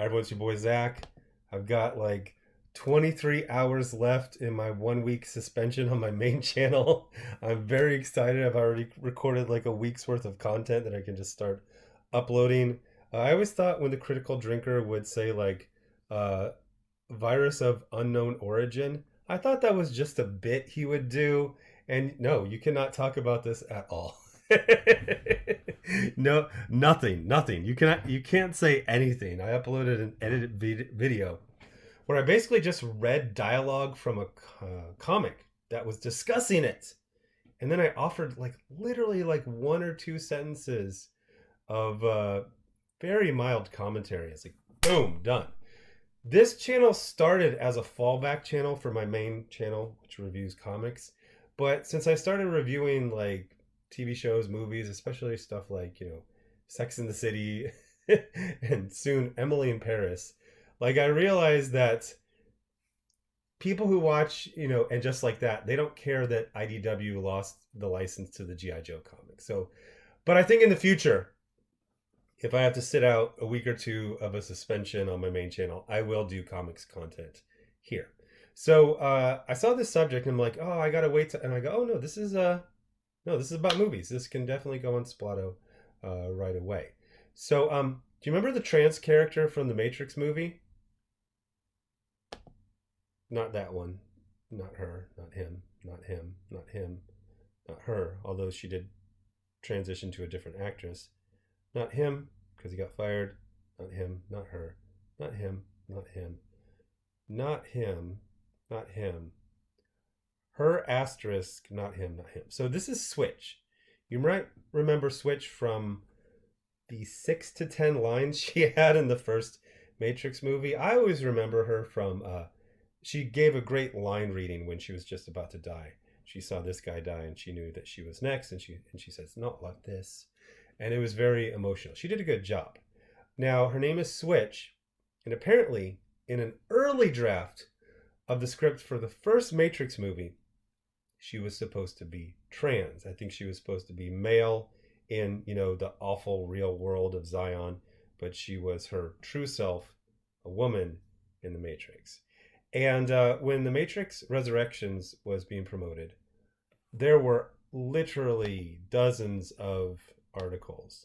Hi, everyone. It's your boy Zach. I've got like 23 hours left in my 1 week suspension on my main channel. I'm very excited. I've already recorded like a week's worth of content that I can just start uploading. I always thought when the critical drinker would say like uh, virus of unknown origin, I thought that was just a bit he would do. And no, you cannot talk about this at all. No, nothing. You can't say anything. I uploaded an edited video where I basically just read dialogue from a comic that was discussing it, and then I offered like literally like one or two sentences of very mild commentary. It's like boom, done. This channel started as a fallback channel for my main channel, which reviews comics. But since I started reviewing like TV shows, movies, especially stuff like, Sex in the City and soon Emily in Paris, like I realized that people who watch, and just like that, they don't care that IDW lost the license to the G.I. Joe comic. So, but I think in the future, if I have to sit out a week or two of a suspension on my main channel, I will do comics content here. So I saw this subject and I'm like, oh, I gotta wait. And I go, oh no, this is about movies. This can definitely go on Splato right away. So do you remember the trans character from the Matrix movie? Not that one, not her, not him, not him, not him, not her. Although she did transition to a different actress. Not him, because he got fired. Not him, not her. Not him, not him. Not him, not him. Her asterisk, not him, not him. So this is Switch. You might remember Switch from the 6 to 10 lines she had in the first Matrix movie. I always remember her from, she gave a great line reading when she was just about to die. She saw this guy die and she knew that she was next, and she says, not like this. And it was very emotional. She did a good job. Now, her name is Switch, and apparently in an early draft of the script for the first Matrix movie, she was supposed to be trans. I think she was supposed to be male in, the awful real world of Zion, but she was her true self, a woman in the Matrix. And when the Matrix Resurrections was being promoted, there were literally dozens of articles.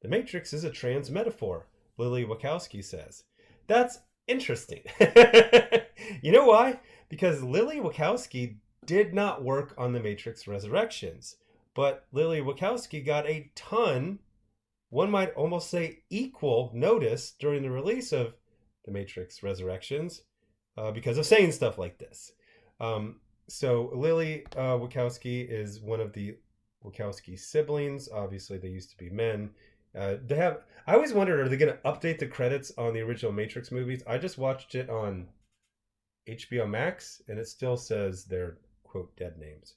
The Matrix is a trans metaphor, Lily Wachowski says. That's interesting. You know why? Because Lily Wachowski did not work on the Matrix Resurrections, but Lily Wachowski got a ton, one might almost say equal, notice during the release of the Matrix Resurrections because of saying stuff like this. So Lily Wachowski is one of the Wachowski siblings. Obviously, they used to be men. They have. I always wondered, are they going to update the credits on the original Matrix movies? I just watched it on HBO Max, and it still says their quote dead names.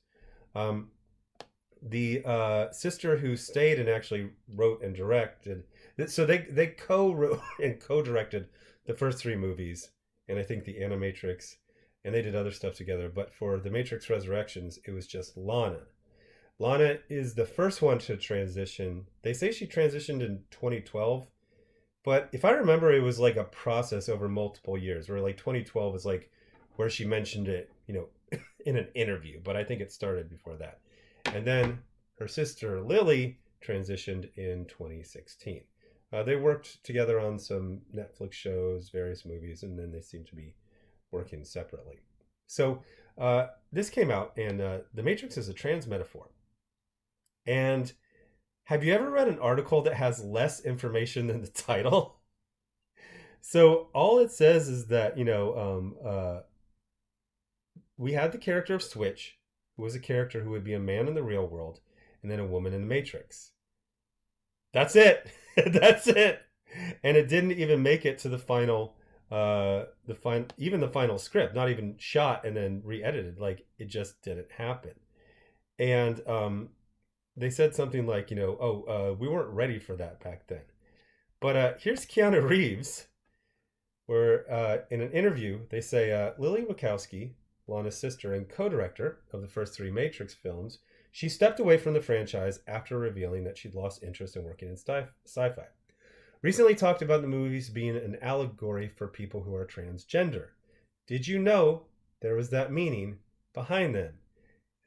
The sister who stayed and actually wrote and directed, so they co-wrote and co-directed the first three movies, and I think the Animatrix, and they did other stuff together. But for the Matrix Resurrections, it was just Lana. Lana is the first one to transition. They say she transitioned in 2012, but if I remember, it was like a process over multiple years, where like 2012 is like where she mentioned it, in an interview, but I think it started before that. And then her sister Lily transitioned in 2016. They worked together on some Netflix shows, various movies, and then they seem to be working separately. So this came out, and The Matrix is a trans metaphor. And have you ever read an article that has less information than the title? So all it says is that, we had the character of Switch, who was a character who would be a man in the real world, and then a woman in the Matrix. That's it. That's it. And it didn't even make it to the final, even the final script, not even shot and then re-edited. Like, it just didn't happen. And they said something like, we weren't ready for that back then. But here's Keanu Reeves, where in an interview, they say, Lily Wachowski, Lana's sister and co-director of the first three Matrix films, she stepped away from the franchise after revealing that she'd lost interest in working in sci-fi. Recently talked about the movies being an allegory for people who are transgender. Did you know there was that meaning behind them?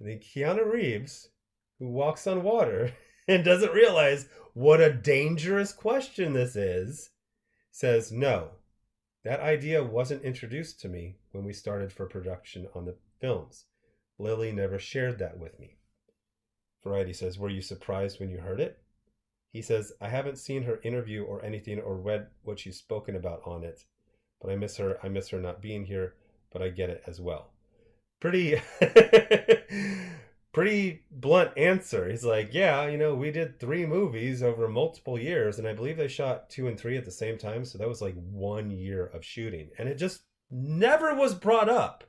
And then Keanu Reeves, who walks on water and doesn't realize what a dangerous question this is, says, no, that idea wasn't introduced to me when we started for production on the films. Lily never shared that with me. Variety says, were you surprised when you heard it? He says, I haven't seen her interview or anything or read what she's spoken about on it, but I miss her. I miss her not being here, but I get it as well. Pretty pretty blunt answer. He's like, yeah, we did 3 movies over multiple years, and I believe they shot 2 and 3 at the same time, so that was like 1 year of shooting, and it just never was brought up,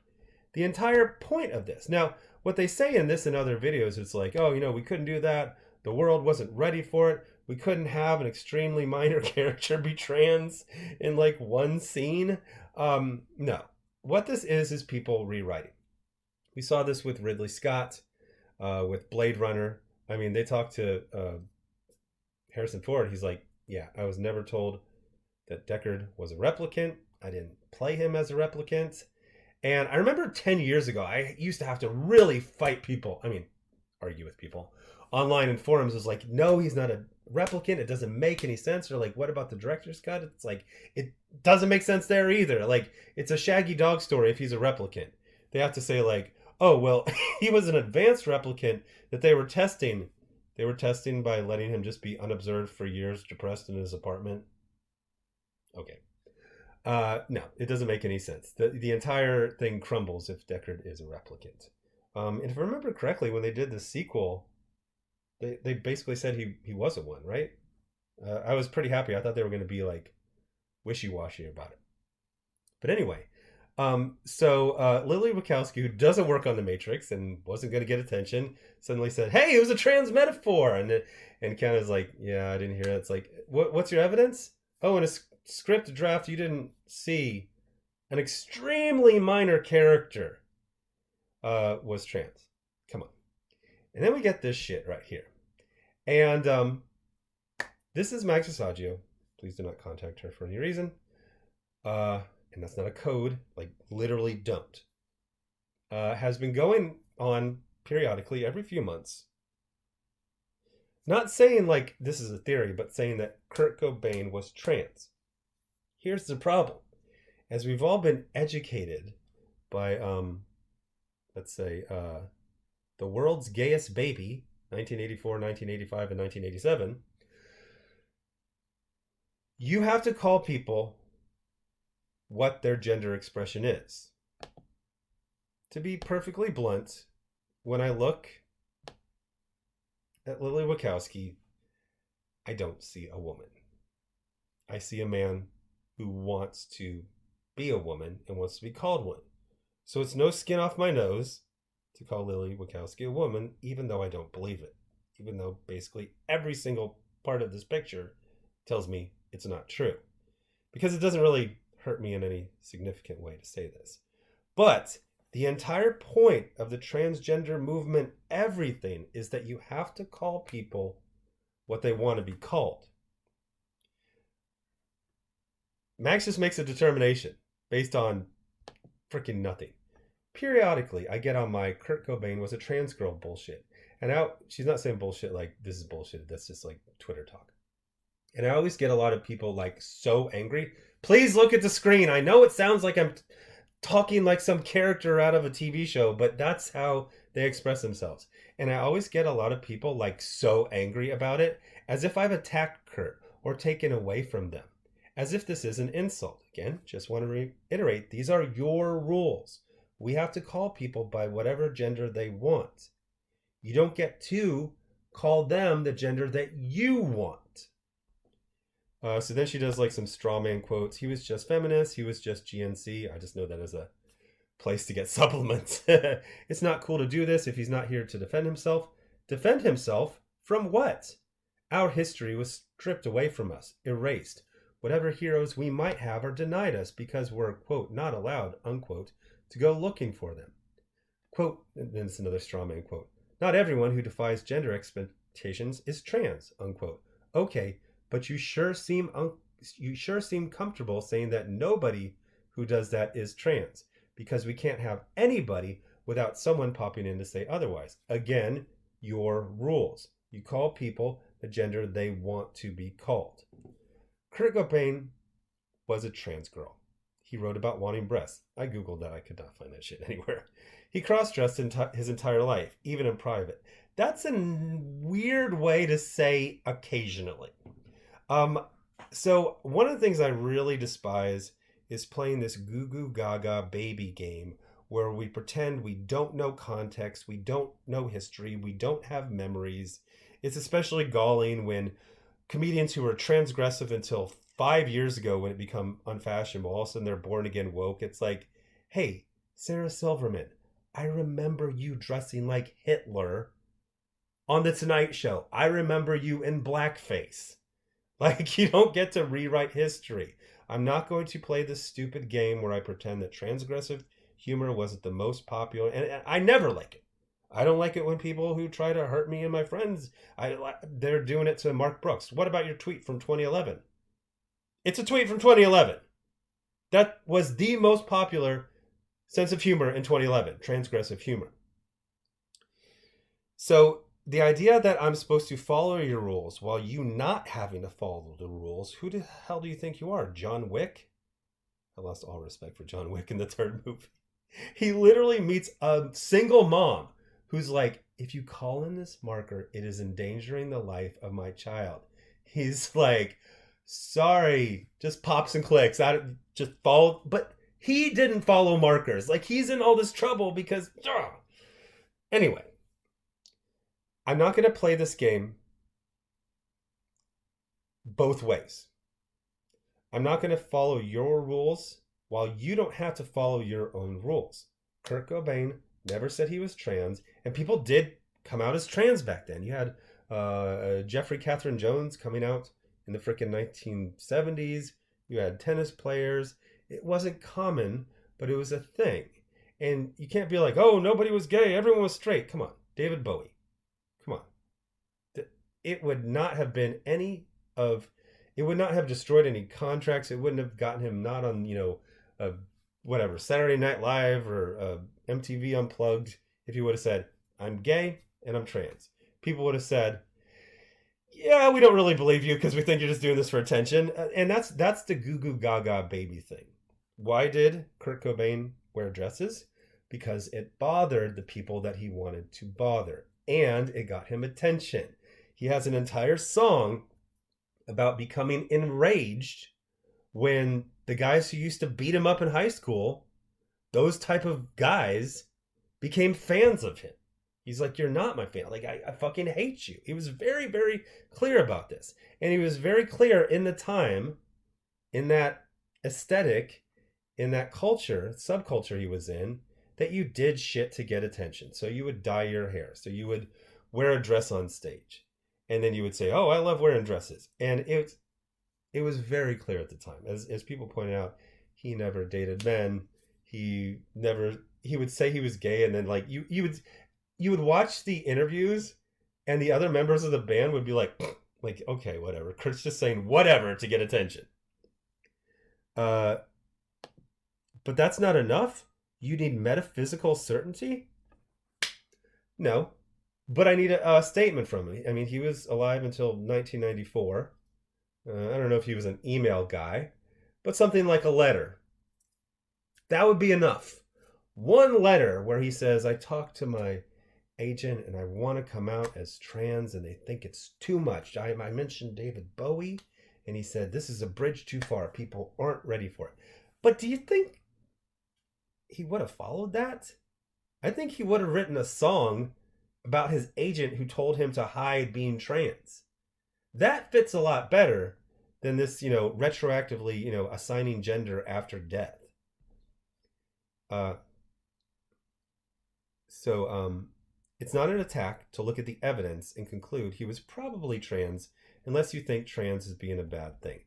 the entire point of this. Now, what they say in this and other videos, it's like, oh, we couldn't do that, the world wasn't ready for it, we couldn't have an extremely minor character be trans in like one scene. No. What this is people rewriting. We saw this with Ridley Scott, with Blade Runner. I mean, they talked to Harrison Ford. He's like, yeah, I was never told that Deckard was a replicant. I didn't play him as a replicant. And I remember 10 years ago, I used to have to really fight people. I mean, argue with people online in forums. It was like, no, he's not a replicant. It doesn't make any sense. Or like, what about the director's cut? It's like, it doesn't make sense there either. Like, it's a Shaggy Dog story if he's a replicant. They have to say like, oh, well, he was an advanced replicant that they were testing. They were testing by letting him just be unobserved for years, depressed in his apartment. Okay. No, it doesn't make any sense. The entire thing crumbles if Deckard is a replicant. And if I remember correctly, when they did the sequel, they basically said he wasn't one, right? I was pretty happy. I thought they were going to be like wishy-washy about it. But anyway, so Lily Wachowski, who doesn't work on The Matrix and wasn't going to get attention, suddenly said, hey, it was a trans metaphor. And Keanu's like, yeah, I didn't hear that. It's like, what's your evidence? Oh, in a script draft, you didn't see an extremely minor character was trans. Come on. And then we get this shit right here. And this is Max Asagio. Please do not contact her for any reason. And that's not a code. Like, literally don't. Has been going on periodically every few months. Not saying, like, this is a theory, but saying that Kurt Cobain was trans. Here's the problem. As we've all been educated by, let's say, the world's gayest baby, 1984, 1985, and 1987, you have to call people what their gender expression is. To be perfectly blunt, when I look at Lily Wachowski, I don't see a woman. I see a man who wants to be a woman and wants to be called one. So it's no skin off my nose to call Lily Wachowski a woman, even though I don't believe it. Even though basically every single part of this picture tells me it's not true. Because it doesn't really hurt me in any significant way to say this. But the entire point of the transgender movement, everything, is that you have to call people what they want to be called. Max just makes a determination based on freaking nothing. Periodically, I get on my Kurt Cobain was a trans girl bullshit. And now she's not saying bullshit like this is bullshit. That's just like Twitter talk. And I always get a lot of people like so angry. Please look at the screen. I know it sounds like I'm talking like some character out of a TV show, but that's how they express themselves. And I always get a lot of people like so angry about it, as if I've attacked Kurt or taken away from them, as if this is an insult. Again, just want to reiterate, these are your rules. We have to call people by whatever gender they want. You don't get to call them the gender that you want. So then she does like some straw man quotes. He was just feminist. He was just GNC. I just know that as a place to get supplements. It's not cool to do this if he's not here to defend himself. Defend himself from what? Our history was stripped away from us, erased. Whatever heroes we might have are denied us because we're, quote, not allowed, unquote, to go looking for them. Quote, and then it's another straw man quote. Not everyone who defies gender expectations is trans, unquote. Okay, but you sure seem comfortable saying that nobody who does that is trans, because we can't have anybody without someone popping in to say otherwise. Again, your rules. You call people the gender they want to be called. Kurt Cobain was a trans girl. He wrote about wanting breasts. I googled that. I could not find that shit anywhere. He cross-dressed his entire life, even in private. That's a weird way to say occasionally. So one of the things I really despise is playing this goo goo gaga baby game where we pretend we don't know context, we don't know history, we don't have memories. It's especially galling when comedians who were transgressive until 5 years ago, when it became unfashionable, all of a sudden they're born again woke. It's like, hey, Sarah Silverman, I remember you dressing like Hitler on The Tonight Show. I remember you in blackface. Like, you don't get to rewrite history. I'm not going to play this stupid game where I pretend that transgressive humor wasn't the most popular, and I never like it. I don't like it when people who try to hurt me and my friends, they're doing it to Mark Brooks. What about your tweet from 2011? It's a tweet from 2011. That was the most popular sense of humor in 2011, transgressive humor. So the idea that I'm supposed to follow your rules while you not having to follow the rules, who the hell do you think you are, John Wick? I lost all respect for John Wick in the third movie. He literally meets a single mom who's like, if you call in this marker, it is endangering the life of my child. He's like, sorry, just pops and clicks. Just follow. But he didn't follow markers. Like, he's in all this trouble because, anyway, I'm not going to play this game both ways. I'm not going to follow your rules while you don't have to follow your own rules. Kurt Cobain never said he was trans, and people did come out as trans back then. You had Jeffrey Catherine Jones coming out in the frickin' 1970s. You had tennis players. It wasn't common, but it was a thing. And you can't be like, oh, nobody was gay, everyone was straight. Come on, David Bowie. Come on. It would not have been it would not have destroyed any contracts. It wouldn't have gotten him not on, whatever, Saturday Night Live or MTV Unplugged if he would have said, I'm gay and I'm trans. People would have said, yeah, we don't really believe you because we think you're just doing this for attention. And that's the goo goo gaga baby thing. Why did Kurt Cobain wear dresses? Because it bothered the people that he wanted to bother. And it got him attention. He has an entire song about becoming enraged when the guys who used to beat him up in high school, those type of guys, became fans of him. He's like, you're not my fan. Like, I fucking hate you. He was very, very clear about this. And he was very clear in the time, in that aesthetic, in that culture, subculture he was in, that you did shit to get attention. So you would dye your hair. So you would wear a dress on stage. And then you would say, oh, I love wearing dresses. And it was very clear at the time. As people pointed out, he never dated men. He would say he was gay, and then like you would watch the interviews, and the other members of the band would be like, okay, whatever. Kurt's just saying whatever to get attention. But that's not enough. You need metaphysical certainty? No. But I need a statement from him. I mean, he was alive until 1994. I don't know if he was an email guy, but something like a letter. That would be enough. One letter where he says, I talked to my agent and I want to come out as trans and they think it's too much. I mentioned David Bowie and he said, this is a bridge too far. People aren't ready for it. But do you think he would have followed that? I think he would have written a song about his agent who told him to hide being trans. That fits a lot better than this, retroactively, assigning gender after death. It's not an attack to look at the evidence and conclude he was probably trans, unless you think trans is being a bad thing.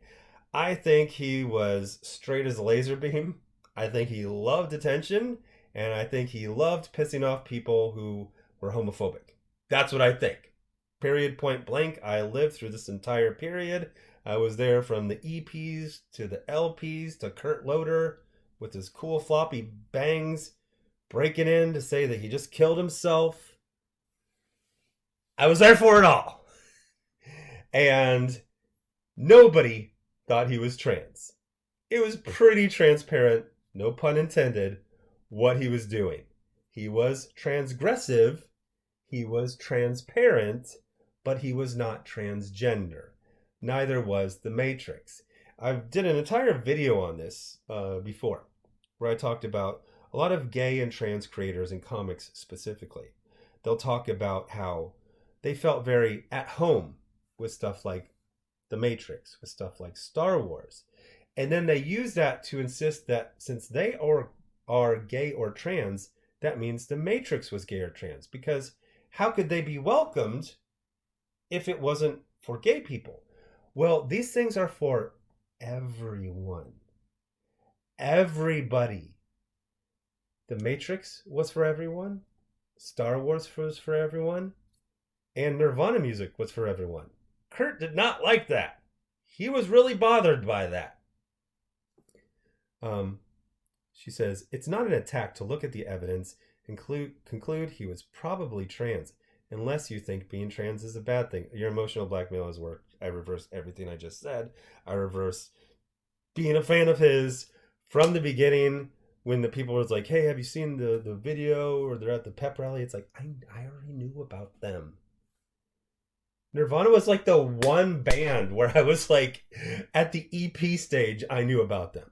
I think he was straight as a laser beam. I think he loved attention, and I think he loved pissing off people who were homophobic. That's what I think. Period, point blank. I lived through this entire period. I was there from the EPs to the LPs to Kurt Loder with his cool floppy bangs breaking in to say that he just killed himself. I was there for it all. And nobody thought he was trans. It was pretty transparent, no pun intended, what he was doing. He was transgressive, he was transparent, but he was not transgender. Neither was The Matrix. I did an entire video on this before, where I talked about a lot of gay and trans creators in comics specifically. They'll talk about how they felt very at home with stuff like The Matrix, with stuff like Star Wars. And then they use that to insist that since they are gay or trans, that means The Matrix was gay or trans. Because how could they be welcomed if it wasn't for gay people? Well, these things are for everyone. Everybody. The Matrix was for everyone. Star Wars was for everyone. And Nirvana music was for everyone. Kurt did not like that. He was really bothered by that. She says, it's not an attack to look at the evidence and conclude he was probably trans, unless you think being trans is a bad thing. Your emotional blackmail has worked. I reverse everything I just said. I reverse being a fan of his from the beginning when the people was like, hey, have you seen the video, or they're at the pep rally? It's like, I already knew about them. Nirvana was like the one band where I was like, at the EP stage, I knew about them.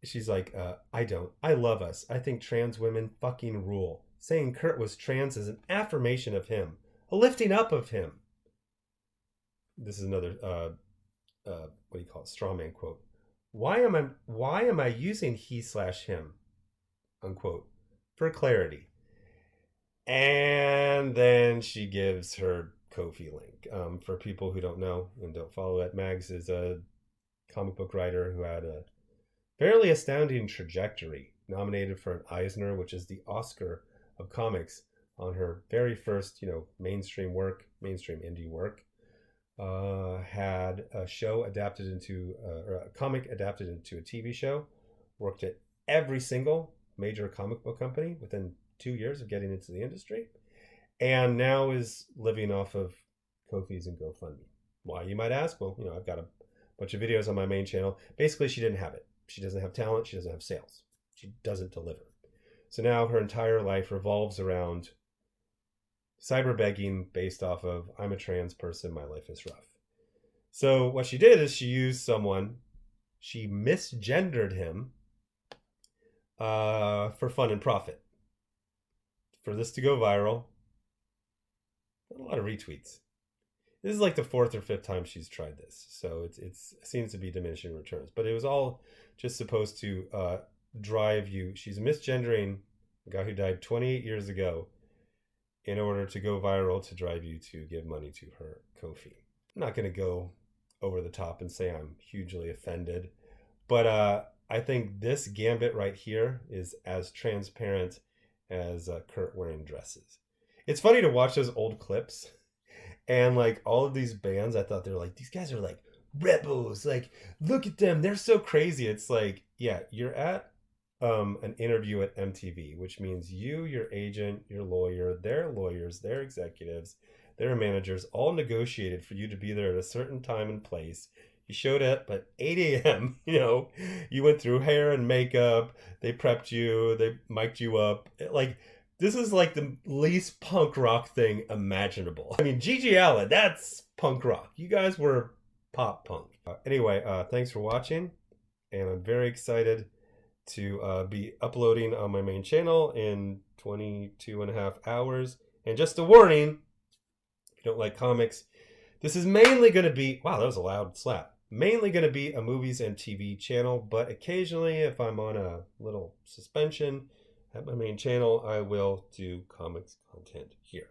She's like, I don't. I love us. I think trans women fucking rule. Saying Kurt was trans is an affirmation of him, a lifting up of him. This is another, what do you call it, straw man quote. Why am I using he/him, unquote, for clarity? And then she gives her Ko-fi link. For people who don't know and don't follow it, Mags is a comic book writer who had a fairly astounding trajectory, nominated for an Eisner, which is the Oscar of comics, on her very first, mainstream indie work. Had a show adapted into, or a comic adapted into a TV show, worked at every single major comic book company within 2 years of getting into the industry, and now is living off of Ko-fis and GoFundMe. Why, you might ask? Well, I've got a bunch of videos on my main channel. Basically, she didn't have it. She doesn't have talent. She doesn't have sales. She doesn't deliver. So now her entire life revolves around cyber begging based off of, I'm a trans person, my life is rough. So what she did is she used someone, she misgendered him for fun and profit. For this to go viral, a lot of retweets. This is like the 4th or 5th time she's tried this, so it seems to be diminishing returns. But it was all just supposed to drive you. She's misgendering a guy who died 28 years ago in order to go viral, to drive you to give money to her Ko-fi. I'm not going to go over the top and say I'm hugely offended, but I think this gambit right here is as transparent as Kurt wearing dresses. It's funny to watch those old clips, and like all of these bands, I thought they were like, these guys are like rebels, like look at them, they're so crazy. It's like, yeah, you're at an interview at MTV, which means you, your agent, your lawyer, their lawyers, their executives, their managers all negotiated for you to be there at a certain time and place. You showed up at 8 a.m. You went through hair and makeup. They prepped you. They mic'd you up. Like, this is like the least punk rock thing imaginable. I mean, Gigi Allen, that's punk rock. You guys were pop punk. Anyway, thanks for watching. And I'm very excited to be uploading on my main channel in 22.5 hours. And just a warning, if you don't like comics, this is mainly going to be, wow, that was a loud slap. Mainly going to be a movies and TV channel, but occasionally if I'm on a little suspension at my main channel, I will do comics content here.